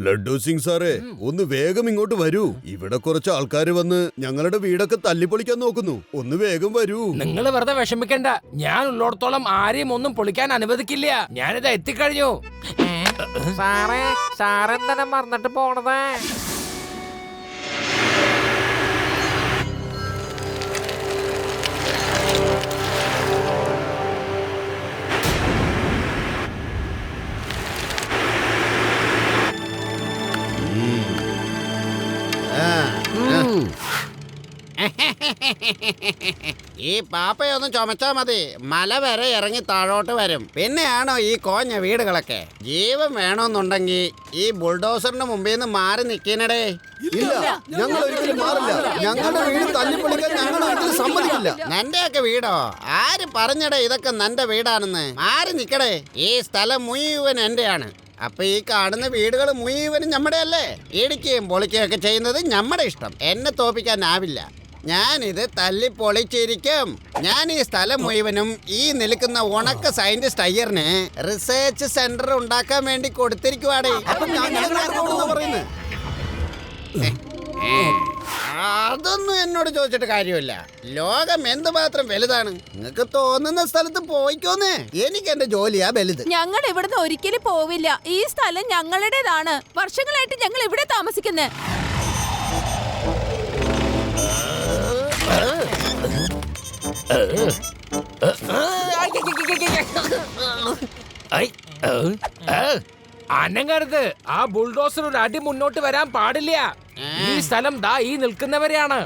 ലഡ്ഡു സിംഗ് സാറേ, ഒന്ന് വേഗം ഇങ്ങോട്ട് വരൂ. ഇവിടെ കുറച്ച് ആൾക്കാര് വന്ന് ഞങ്ങളുടെ വീടൊക്കെ തല്ലിപ്പൊളിക്കാൻ നോക്കുന്നു. ഒന്ന് വേഗം വരൂ. നിങ്ങൾ വെറുതെ വിഷമിക്കണ്ട. ഞാൻ ഉള്ളിടത്തോളം ആരെയും ഒന്നും പൊളിക്കാൻ അനുവദിക്കില്ല. ഞാനിത് എത്തിക്കഴിഞ്ഞു. സാറെന്താ മറന്നിട്ട് പോണത്? ഈ പാപ്പയൊന്നും ചുമച്ചാ മതി. മല വരെ ഇറങ്ങി താഴോട്ട് വരും. പിന്നെയാണോ ഈ കോഞ്ഞ വീടുകളൊക്കെ? ജീവൻ വേണമെന്നുണ്ടെങ്കിൽ ഈ ബുൾഡോസറിന് മുമ്പിൽ നിന്ന് മാറി നിൽക്കണടേ. ഇല്ല, ഞങ്ങൾ ഒരിക്കലും മാറില്ല. ഞങ്ങളുടെ വീട് തല്ലിപ്പൊളിക്കാൻ ഞങ്ങൾ ഒരിക്കലും സമ്മതിക്കില്ല. നിന്റെയൊക്കെ വീടോ? ആര് പറഞ്ഞടേ ഇതൊക്കെ നിന്റെ വീടാണെന്ന്? മാറി നിക്കടേ. ഈ സ്ഥലം മുഴുവൻ എന്റെയാണ്. അപ്പൊ ഈ കാണുന്ന വീടുകൾ മുഴുവനും നമ്മുടെ അല്ലേ? ഇടിക്കുകയും പൊളിക്കുകയൊക്കെ ചെയ്യുന്നത് നമ്മുടെ ഇഷ്ടം. എന്നെ തോപ്പിക്കാനാവില്ല. ഞാനിത് തല്ലി പൊളിച്ചിരിക്കും. ഞാൻ ഈ സ്ഥലം മുഴുവനും ഈ നിൽക്കുന്ന ഉണക്ക സയന്റിസ്റ്റ് അയ്യറിന് റിസർച്ച് സെന്റർ ഉണ്ടാക്കാൻ വേണ്ടി കൊടുത്തിരിക്കുവാടേ. അതൊന്നും എന്നോട് ചോദിച്ചിട്ട് കാര്യമില്ല. ലോകം എന്തുമാത്രം വലുതാണ്. നിങ്ങൾക്ക് തോന്നുന്ന സ്ഥലത്ത് പോയിക്കോന്ന്. എനിക്ക് എന്റെ ജോലിയാ വലുത്. ഞങ്ങൾ ഇവിടുന്ന് ഒരിക്കലും പോവില്ല. ഈ സ്ഥലം ഞങ്ങളുടേതാണ്. വർഷങ്ങളായിട്ട് ഞങ്ങൾ ഇവിടെ താമസിക്കുന്നത്. അനങ്ങരുത്. ആ ബുൾഡോസർ ഒരു അടി മുന്നോട്ട് വരാൻ പാടില്ല. ഈ സ്ഥലം ദാ ഈ നിൽക്കുന്നവരെയാണ്.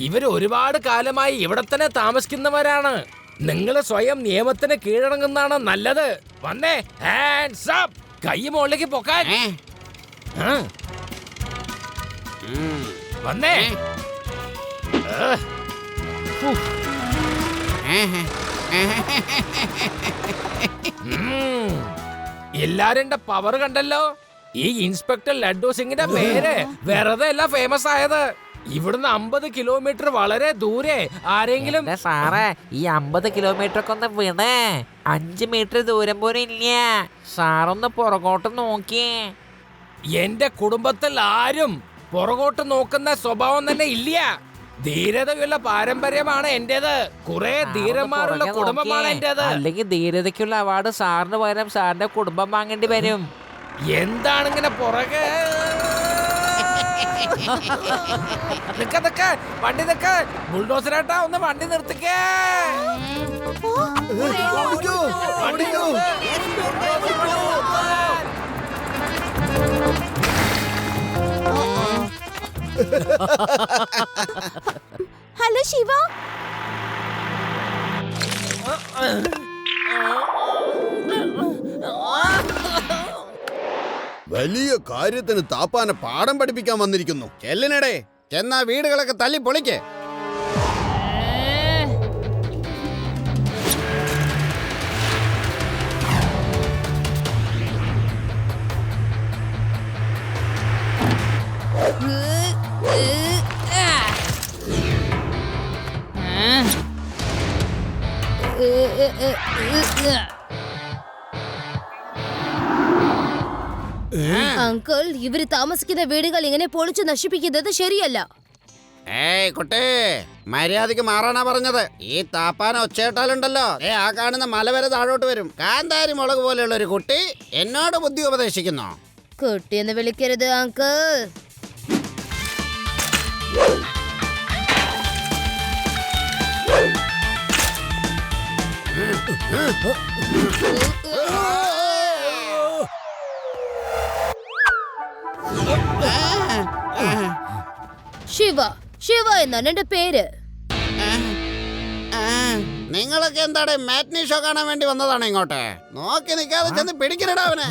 ഇവര് ഒരുപാട് കാലമായി ഇവിടെ തന്നെ താമസിക്കുന്നവരാണ്. നിങ്ങൾ സ്വയം നിയമത്തിന് കീഴടങ്ങുന്നതാണ് നല്ലത്. വന്നേ, ഹാൻഡ്സ് അപ്പ്. കൈ മുകളിലേക്ക് പൊക്കാൻ. വന്നേ. എല്ലാരും പവർ കണ്ടല്ലോ. ഈ ഇൻസ്പെക്ടർ ലഡ്ഡു സിംഗിന്റെ പേര് വെറുതെ അല്ല ഫേമസ് ആയത്. ഇവിടുന്ന് 50 കിലോമീറ്റർ വളരെ ദൂരെ ആരെങ്കിലും. സാറേ, ഈ 50 കിലോമീറ്റർ ഒക്കെ ഒന്ന് വിടേ. 5 മീറ്റർ ദൂരം പോലും ഇല്ല. സാറൊന്ന് പുറകോട്ട് നോക്കിയേ. എന്റെ കുടുംബത്തിൽ ആരും പുറകോട്ട് നോക്കുന്ന സ്വഭാവം തന്നെ ഇല്ല. ധീരതയുള്ള പാരമ്പര്യമാണ് എന്റേത്. കുറെ ധീരന്മാരുള്ള കുടുംബമാണ് എന്റേത്. അല്ലെങ്കിൽ ധീരതയ്ക്കുള്ള അവാർഡ് സാറിന് പകരം സാറിന്റെ കുടുംബം വാങ്ങേണ്ടി വരും. എന്താണ് ഇങ്ങനെ പുറകെ? വണ്ടി നിക്ക. ബുൾഡോസറായിട്ടാ, ഒന്ന് വണ്ടി നിർത്തിക്കേ. ഹലോ ശിവ. വലിയ കാര്യത്തിന് താപ്പാനെ പാഠം പഠിപ്പിക്കാൻ വന്നിരിക്കുന്നു. ചെല്ലിനടേ, ചെന്നാ വീടുകളൊക്കെ തല്ലി പൊളിക്ക്. അങ്കിൾ, ഇവര് താമസിക്കുന്ന വീടുകൾ ഇങ്ങനെ പൊളിച്ചു നശിപ്പിക്കുന്നത് ശരിയല്ല. ഏയ് കുട്ടി, മര്യാദക്ക് മാറാനാ പറഞ്ഞത്. ഈ താപ്പാന ഒച്ചേട്ടാലുണ്ടല്ലോ, ആ കാണുന്ന മല വരെ താഴോട്ട് വരും. കാന്താരി മുളക് പോലെയുള്ള ഒരു കുട്ടി എന്നോട് ബുദ്ധി ഉപദേശിക്കുന്നു. കുട്ടിയെന്ന് വിളിക്കരുത് അങ്കിൾ. ശിവ, ശിവ എന്നാണ് എന്റെ പേര്. നിങ്ങളൊക്കെ എന്താണ് മാറ്റ്നി ഷോ കാണാൻ വേണ്ടി വന്നതാണ് ഇങ്ങോട്ട്? നോക്കി നിൽക്കാതെ ചെന്ന് പിടിക്കണടാ അവനെ.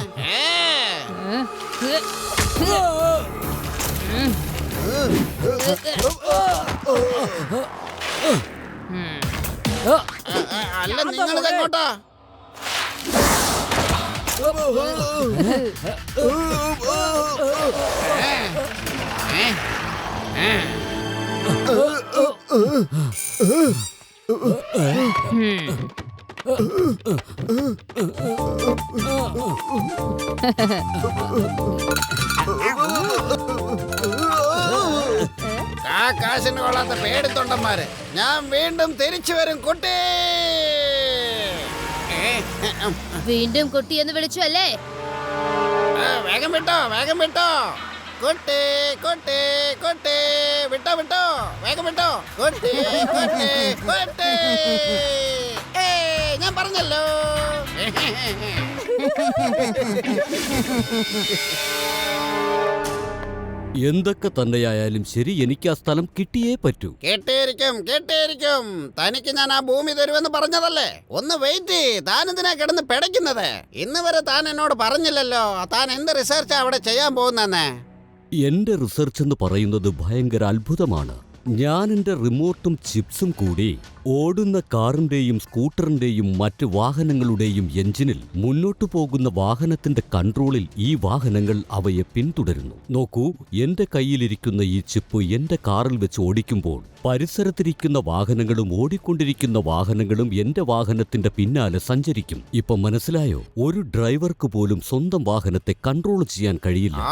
അല്ല, നിങ്ങളിത് എങ്ങോട്ടാ? കാശിന് കൊള്ളാത്ത പേടിത്തൊണ്ടന്മാര്. ഞാൻ വീണ്ടും തിരിച്ചു വരും കുട്ടി. വീണ്ടും കുട്ടി എന്ന് വിളിച്ചു അല്ലേ? വേഗം വിട്ടോ, വേഗം വിട്ടോ. കുട്ടി കുട്ടി കുട്ടി, വിട്ടോ വിട്ടോ, വേഗം വിട്ടോ. കുട്ടി കുട്ടി കുട്ടി, ഞാൻ പറഞ്ഞല്ലോ. എന്തൊക്കെ തന്നെയായാലും ശരി, എനിക്ക് ആ സ്ഥലം കിട്ടിയേ പറ്റൂ. കേട്ടിരിക്കും കേട്ടിരിക്കും. തനിക്ക് ഞാൻ ആ ഭൂമി തരുമെന്ന് പറഞ്ഞതല്ലേ? ഒന്ന് വെയിറ്റ്. താൻ എന്തിനാ കിടന്ന് പിടയ്ക്കുന്നത്? ഇന്ന് വരെ താൻ എന്നോട് പറഞ്ഞില്ലല്ലോ താൻ എന്ത് റിസർച്ചാ അവിടെ ചെയ്യാൻ പോകുന്നെന്ന്. എന്റെ റിസർച്ച് എന്ന് പറയുന്നത് ഭയങ്കര അത്ഭുതമാണ്. ഞാൻ എന്റെ റിമോട്ടും ചിപ്സും കൂടി ഓടുന്ന കാറിന്റെയും സ്കൂട്ടറിന്റെയും മറ്റ് വാഹനങ്ങളുടെയും എഞ്ചിനിൽ മുന്നോട്ടു പോകുന്ന വാഹനത്തിന്റെ കൺട്രോളിൽ ഈ വാഹനങ്ങൾ അവയെ പിന്തുടരുന്നു. നോക്കൂ, എന്റെ കയ്യിലിരിക്കുന്ന ഈ ചിപ്പ് എന്റെ കാറിൽ വെച്ച് ഓടിക്കുമ്പോൾ പരിസരത്തിരിക്കുന്ന വാഹനങ്ങളും ഓടിക്കൊണ്ടിരിക്കുന്ന വാഹനങ്ങളും എന്റെ വാഹനത്തിന്റെ പിന്നാലെ സഞ്ചരിക്കും. ഇപ്പൊ മനസ്സിലായോ? ഒരു ഡ്രൈവർക്ക് പോലും സ്വന്തം വാഹനത്തെ കൺട്രോൾ ചെയ്യാൻ കഴിയില്ല.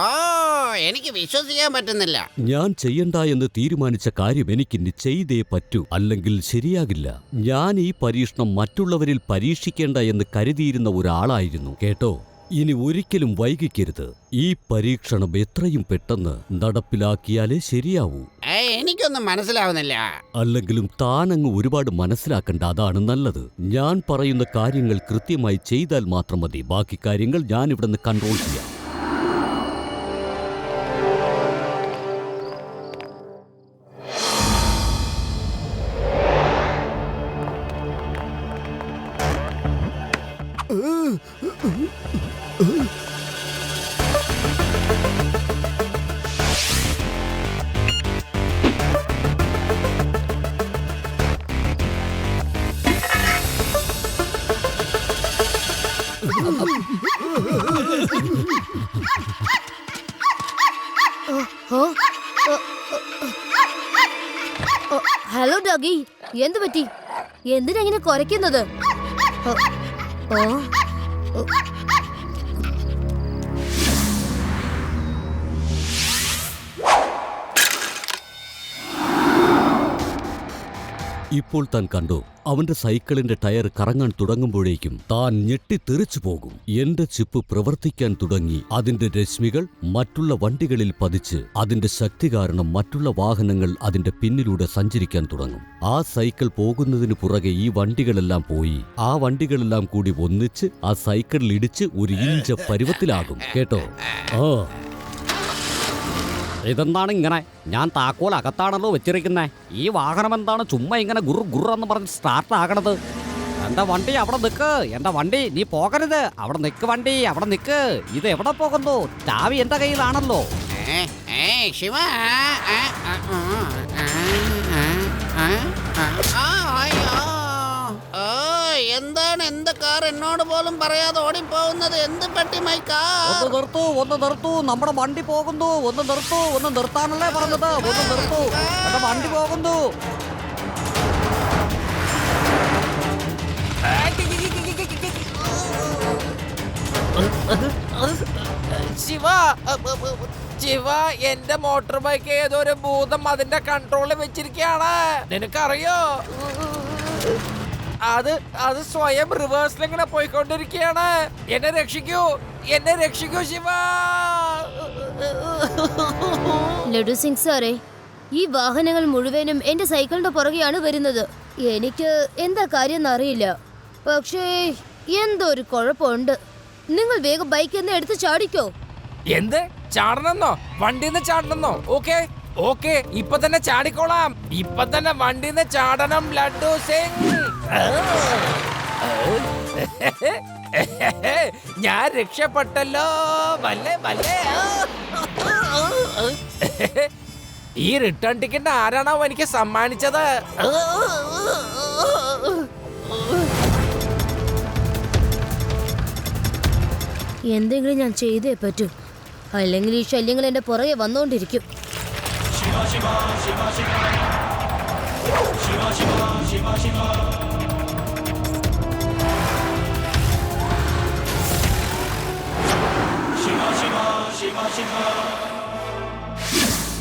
എനിക്ക് വിശ്വസിക്കാൻ പറ്റുന്നില്ല. ഞാൻ ചെയ്യണ്ട എന്ന് തീരുമാനിച്ച കാര്യം എനിക്കിന്ന് ചെയ്തേ പറ്റൂ, അല്ലെങ്കിൽ ശരിയാകില്ല. ഞാൻ ഈ പരീക്ഷണം മറ്റുള്ളവരിൽ പരീക്ഷിക്കേണ്ട എന്ന് കരുതിയിരുന്ന ഒരാളായിരുന്നു. കേട്ടോ, ഇനി ഒരിക്കലും വൈകിക്കരുത്. ഈ പരീക്ഷണം എത്രയും പെട്ടെന്ന് നടപ്പിലാക്കിയാലേ ശരിയാവൂ. എനിക്കൊന്നും മനസ്സിലാവുന്നില്ല. അല്ലെങ്കിലും താനങ്ങ് ഒരുപാട് മനസ്സിലാക്കണ്ട, അതാണ് നല്ലത്. ഞാൻ പറയുന്ന കാര്യങ്ങൾ കൃത്യമായി ചെയ്താൽ മാത്രം മതി. ബാക്കി കാര്യങ്ങൾ ഞാൻ ഇവിടുന്ന് കൺട്രോൾ ചെയ്യാം. ഹലോ ഡോഗി, എന്തു പറ്റി? എന്തിനാ ഇങ്ങനെ കുരയ്ക്കുന്നത്? ഇപ്പോൾ താൻ കണ്ടോ, അവന്റെ സൈക്കിളിന്റെ ടയർ കറങ്ങാൻ തുടങ്ങുമ്പോഴേക്കും താൻ ഞെട്ടിത്തെറിച്ചു പോകും. എന്റെ ചിപ്പ് പ്രവർത്തിക്കാൻ തുടങ്ങി. അതിന്റെ രശ്മികൾ മറ്റുള്ള വണ്ടികളിൽ പതിച്ച് അതിന്റെ ശക്തി കാരണം മറ്റുള്ള വാഹനങ്ങൾ അതിന്റെ പിന്നിലൂടെ സഞ്ചരിക്കാൻ തുടങ്ങും. ആ സൈക്കിൾ പോകുന്നതിന് പുറകെ ഈ വണ്ടികളെല്ലാം പോയി ആ വണ്ടികളെല്ലാം കൂടി ഒന്നിച്ച് ആ സൈക്കിളിൽ ഇടിച്ച് ഒരു ഇഞ്ച പരുവത്തിലാകും. കേട്ടോ? ഇതെന്താണ് ഇങ്ങനെ? ഞാൻ താക്കോൽ അകത്താണല്ലോ വെച്ചിരിക്കുന്നേ. ഈ വാഹനം എന്താണ് ചുമ്മാ ഇങ്ങനെ ഗുറെന്ന് പറഞ്ഞ് സ്റ്റാർട്ട് ആകണത്? എന്റെ വണ്ടി അവിടെ നിൽക്ക്. എന്റെ വണ്ടി, നീ പോകരുത്. അവിടെ നിൽക്ക് വണ്ടി, അവിടെ നിൽക്ക്. ഇത് എവിടെ പോകുന്നു? ചാവി എന്റെ കയ്യിലാണല്ലോ. ശിവ, എന്താണ് എന്റെ കാർ എന്നോട് പോലും പറയാതെ ഓടിപ്പോകുന്നത്? എന്ത് പറ്റി മൈക്കാ? ഒന്ന് നിർത്തൂ. നമ്മുടെ വണ്ടി പോകുന്നു. ഒന്ന് നിർത്തൂ. ഒന്ന് നിർത്താനല്ലേ പറഞ്ഞത്? ഒന്ന് നിർത്തൂ. എന്റെ വണ്ടി പോകുന്നു. ശിവ, എന്റെ മോട്ടോർ ബൈക്ക് ഏതോ ഒരു ഭൂതം അതിന്റെ കൺട്രോളിൽ വെച്ചിരിക്കുകയാണ്. നിനക്കറിയോ? അത് സ്വയം റിവേഴ്സിൽ ഇങ്ങനെ പോയിക്കൊണ്ടിരിക്കുകയാണ്. എന്നെ രക്ഷിക്കൂ, എന്നെ രക്ഷിക്കൂ ശിവ. ലഡു സിംഗ് സാറേ, ഈ വാഹനങ്ങൾ മുഴുവനും എന്റെ സൈക്കിളിന്റെ പുറകെയാണ് വരുന്നത്. എനിക്ക് എന്താ കാര്യം അറിയില്ല, പക്ഷേ എന്തോ ഒരു കുഴപ്പമുണ്ട്. നിങ്ങൾ വേഗം ബൈക്ക് എന്ന് എടുത്ത് ചാടിക്കോ. എന്ത് ചാടണമെന്നോ? വണ്ടിന്ന് ചാടണമെന്നോ? ഓക്കെ ഓക്കെ, ഇപ്പൊ തന്നെ ചാടിക്കോളാം. ഇപ്പൊ തന്നെ വണ്ടിന്ന് ചാടണം ലഡു സിംഗ്. ഞാൻ രക്ഷപ്പെട്ടല്ലോ. വല്ലേ വല്ലേ. ഈ റിട്ടേൺ ടിക്കറ്റ് ആരാണോ എനിക്ക് സമ്മാനിച്ചത്? എന്തെങ്കിലും ഞാൻ ചെയ്തേ പറ്റൂ, അല്ലെങ്കിൽ ഈ ശല്യങ്ങൾ എന്റെ പുറകെ വന്നുകൊണ്ടിരിക്കും.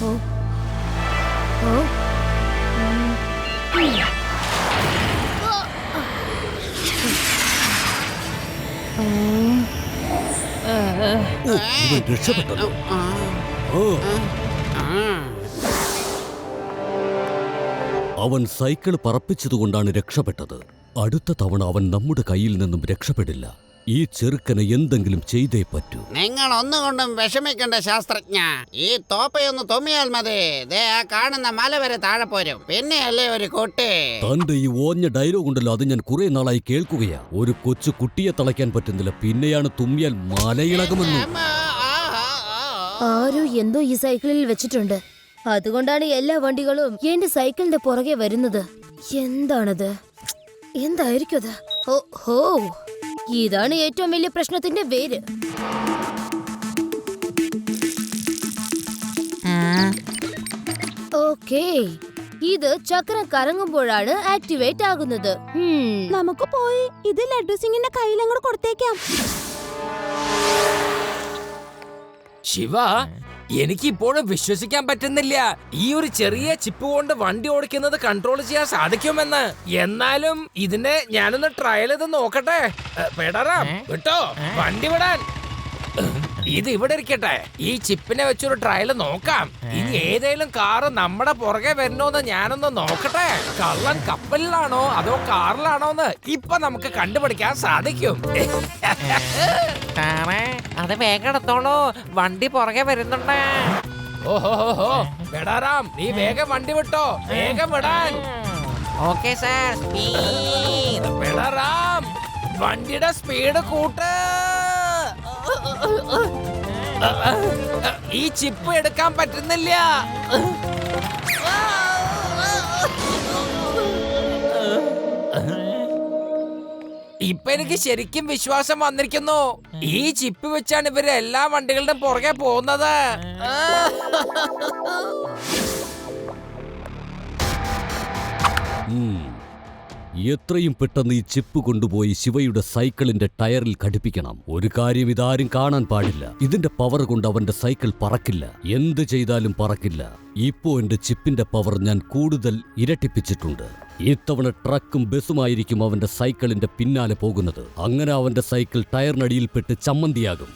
ഓ ഓ ഇവൻ രക്ഷപ്പെട്ടല്ലോ. ഓ, അവൻ സൈക്കിൾ പറപ്പിച്ചതുകൊണ്ടാണ് രക്ഷപ്പെട്ടത്. അടുത്ത തവണ അവൻ നമ്മുടെ കയ്യിൽ നിന്നും രക്ഷപ്പെടില്ല. ഈ ചെറുക്കന് എന്തെങ്കിലും ചെയ്തേ പറ്റൂ. നിങ്ങൾ ഒന്നുകൊണ്ടും വിഷമിക്കണ്ട ശാസ്ത്രജ്ഞ. ഈ തോപ്പയൊന്ന് തുമ്മിയാൽ മതി, ദേ ആ കാണുന്ന മല വരെ താഴെ പോരും. പിന്നെയല്ലേ ഒരു കുട്ടി. തന്റെ ഈ ഓഞ്ഞ ഡയലോഗ് ഉണ്ടല്ലോ, അത് ഞാൻ കുറെ നാളായി കേൾക്കുകയാ. ഒരു കൊച്ചു കുട്ടിയെ തളയ്ക്കാൻ പറ്റുന്നില്ല, പിന്നെയാണ് തുമ്മിയാൽ മലയിളകുമെന്ന്. ആരോ എന്തോ ഈ സൈക്കിളിൽ വെച്ചിട്ടുണ്ട്. അതുകൊണ്ടാണ് എല്ലാ വണ്ടികളും എന്റെ സൈക്കിളിന്റെ പുറകെ വരുന്നത്. എന്താണത്? എന്തായിരിക്കും അത്? ഓ ഹോ, ഇതാണ് ഏറ്റവും വലിയ പ്രശ്നത്തിന്റെ വേര്. ഓക്കേ, ഇത് ചക്രം കറങ്ങുമ്പോഴാണ് ആക്ടിവേറ്റ് ആകുന്നത്. നമുക്ക് പോയി ഇത് ലഡ്ഡു സിംഗിന്റെ കയ്യിൽ അങ്ങോട്ട് കൊടുത്തേക്കാം. ശിവ, എനിക്കിപ്പോഴും വിശ്വസിക്കാൻ പറ്റുന്നില്ല ഈ ഒരു ചെറിയ ചിപ്പ് കൊണ്ട് വണ്ടി ഓടിക്കുന്നത് കൺട്രോൾ ചെയ്യാൻ സാധിക്കുമെന്ന്. എന്നാലും ഇതിനെ ഞാനൊന്ന് ട്രയൽ ചെയ്ത് നോക്കട്ടെ. പെടറാം വിട്ടോ, വണ്ടി വിടാൻ. ഇത് ഇവിടെ ഇരിക്കട്ടെ, ഈ ചിപ്പിനെ വെച്ചൊരു ട്രയൽ നോക്കാം. ഇനി ഏതേലും കാറ് നമ്മുടെ പുറകെ വരണോന്ന് ഞാനൊന്ന് നോക്കട്ടെ. കള്ളൻ കപ്പലിലാണോ അതോ കാറിലാണോന്ന് ഇപ്പൊ നമുക്ക് കണ്ടുപിടിക്കാൻ സാധിക്കും. അത് വേഗം എടുത്തോളൂ, വണ്ടി പുറകെ വരുന്നുണ്ട്. ഓഹോ, പെടാറാം, നീ വേഗം വണ്ടി വിട്ടോ, വേഗം വിടാൻ. Okay sir, speed. പെടാറാം, വണ്ടിയുടെ സ്പീഡ് കൂട്ട്. ഈ ചിപ്പ് എടുക്കാൻ പറ്റുന്നില്ല. ഇപ്പൊ എനിക്ക് ശരിക്കും വിശ്വാസം വന്നിരിക്കുന്നു. ഈ ചിപ്പ് വെച്ചാണ് ഇവര് എല്ലാ വണ്ടികളുടെ പുറകെ പോകുന്നത്. എത്രയും പെട്ടെന്ന് ഈ ചിപ്പ് കൊണ്ടുപോയി ശിവയുടെ സൈക്കിളിന്റെ ടയറിൽ ഘടിപ്പിക്കണം. ഒരു കാര്യം ഇതാരും കാണാൻ പാടില്ല, ഇതിന്റെ പവർ കൊണ്ട് അവന്റെ സൈക്കിൾ പറക്കില്ല. എന്ത് ചെയ്താലും പറക്കില്ല. ഇപ്പോ എന്റെ ചിപ്പിന്റെ പവർ ഞാൻ കൂടുതൽ ഇരട്ടിപ്പിച്ചിട്ടുണ്ട്. ഇത്തവണ ട്രക്കും ബസ്സുമായിരിക്കും അവന്റെ സൈക്കിളിന്റെ പിന്നാലെ പോകുന്നത്. അങ്ങനെ അവന്റെ സൈക്കിൾ ടയറിനടിയിൽപ്പെട്ട് ചമ്മന്തിയാകും.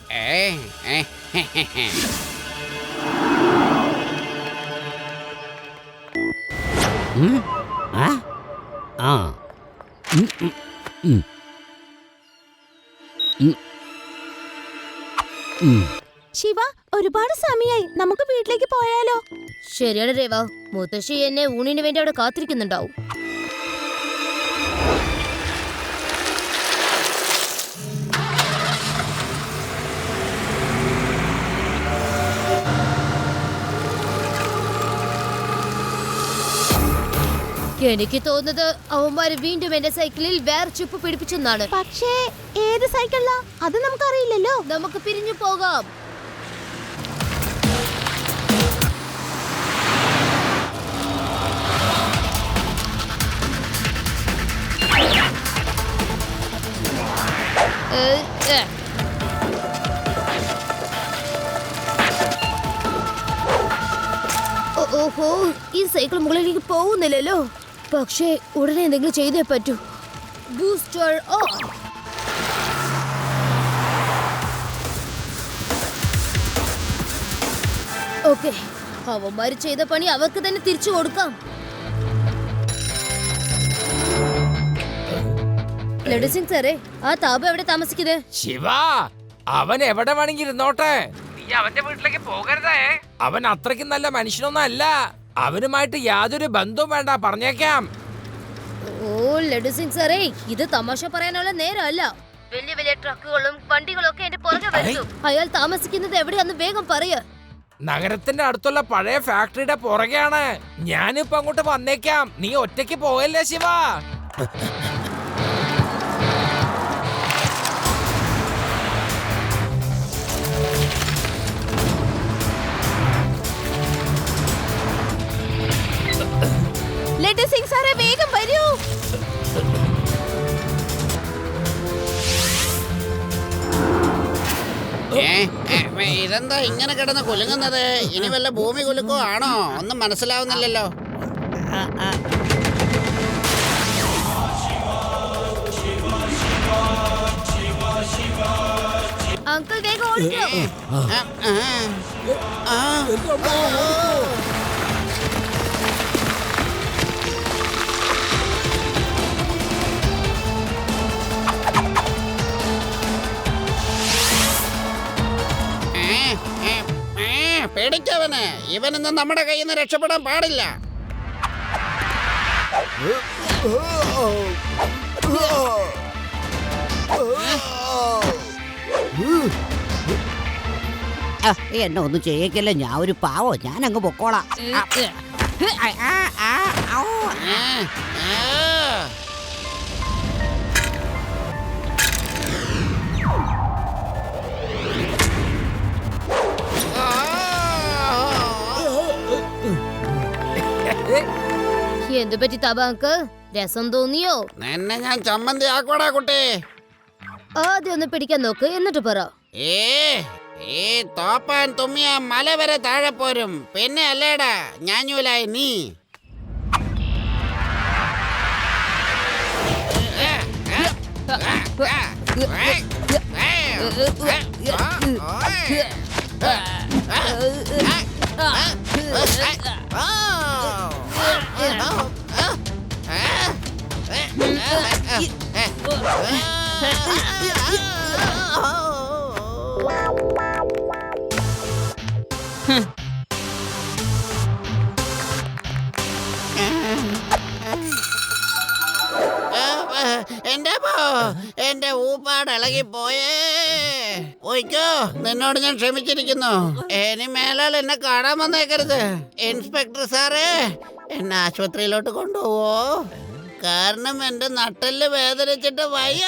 ആ ശിവ, ഒരുപാട് സമയായി, നമുക്ക് വീട്ടിലേക്ക് പോയാലോ? ശരിയാണ് രേവ, മുത്തശ്ശി എന്നെ ഊണിന് വേണ്ടി അവിടെ കാത്തിരിക്കുന്നുണ്ടാവും. എനിക്ക് തോന്നുന്നത് അവന്മാര് വീണ്ടും എന്റെ സൈക്കിളിൽ വേറെ ചിപ്പ് പിടിപ്പിച്ചെന്നാണ്. പക്ഷേ ഏത് സൈക്കിളാ അത് നമുക്കറിയില്ലല്ലോ. നമുക്ക് പിരിഞ്ഞു പോകാം. ഓഹോ, ഈ സൈക്കിൾ മുകളിലേക്ക് പോകുന്നില്ലല്ലോ. പക്ഷേ ഉടനെ എന്തെങ്കിലും ചെയ്തേ പറ്റൂ. Booster on. ഓക്കെ, അവന്മാര് ചെയ്ത പണി അവർക്ക് തന്നെ തിരിച്ചു കൊടുക്കാം. ലഡു സിംഗ് സാറേ, ആ താപ എവിടെ താമസിക്കുന്നത്? ശിവ, അവൻ എവിടെ വേണമെങ്കിൽ ഇരുന്നോട്ടെ, നീ അവന്റെ വീട്ടിലേക്ക് പോകരുതേ. അവൻ അത്രയ്ക്കും നല്ല മനുഷ്യനൊന്നും അല്ല. അവനുമായിട്ട് യാതൊരു ബന്ധവും വേണ്ട, പറഞ്ഞേക്കാം. ഓ ലഡു സിംഗ് സാറേ, ഇത് തമാശ പറയാനുള്ള നേരമല്ല. വലിയ വലിയ ട്രക്കുകളും വണ്ടികളും ഒക്കെ എന്റെ പുറകെ വരുന്നു. അയാൾ താമസിക്കുന്നത് എവിടെയാന്ന് വേഗം പറയ. നഗരത്തിന്റെ അടുത്തുള്ള പഴയ ഫാക്ടറിയുടെ പുറകെയാണ്. ഞാനിപ്പോ അങ്ങോട്ട് വന്നേക്കാം, നീ ഒറ്റയ്ക്ക് പോയല്ലേ ശിവ. ലഡു സിംഗ് സാറേ, വേഗം വരൂ. ഇതെന്താ ഇങ്ങനെ കിടന്ന് കുലുങ്ങുന്നത്? ഇനി വല്ല ഭൂമി കുലുക്കോ ആണോ? ഒന്നും മനസ്സിലാവുന്നില്ലല്ലോ. അങ്കിൾ വേഗം ഓടിക്കോ. പേടിക്കവന്. ഇവനൊന്നും നമ്മുടെ കയ്യിൽ നിന്ന് രക്ഷപ്പെടാൻ പാടില്ല. എന്നെ ഒന്നും ചെയ്യക്കല്ലേ, ഞാൻ ഒരു പാവോ, ഞാൻ അങ്ങ് പൊക്കോളാം. എന്തു പറ്റി തബ അങ്കിൾ? രസം തോന്നിയോ? നിന്നെ ഞാൻ ചമ്മന്തി ആക്കോടാ കുട്ടി. ആദ്യം ഒന്ന് പിടിക്കാൻ നോക്ക്, എന്നിട്ട് പറ. ഈ തോപ്പാൻ തുമ്മിയ മല വരെ താഴെ പോരും. പിന്നെ അല്ലേടാ ഞാഞ്ഞൂലായി നീ. എന്റെ ഊപ്പാട് ഇളകിപ്പോയേ. പോയിക്കോ, നിന്നോട് ഞാൻ ക്ഷമിച്ചിരിക്കുന്നു. ഇനി മേലാൽ എന്നെ കാണാൻ വന്നേക്കരുത്. ഇൻസ്പെക്ടർ സാറേ, എന്നെ ആശുപത്രിയിലോട്ട് കൊണ്ടുപോവോ? കാരണം എന്റെ നട്ടെല്ല് വേദനിച്ചിട്ട് വയ്യ.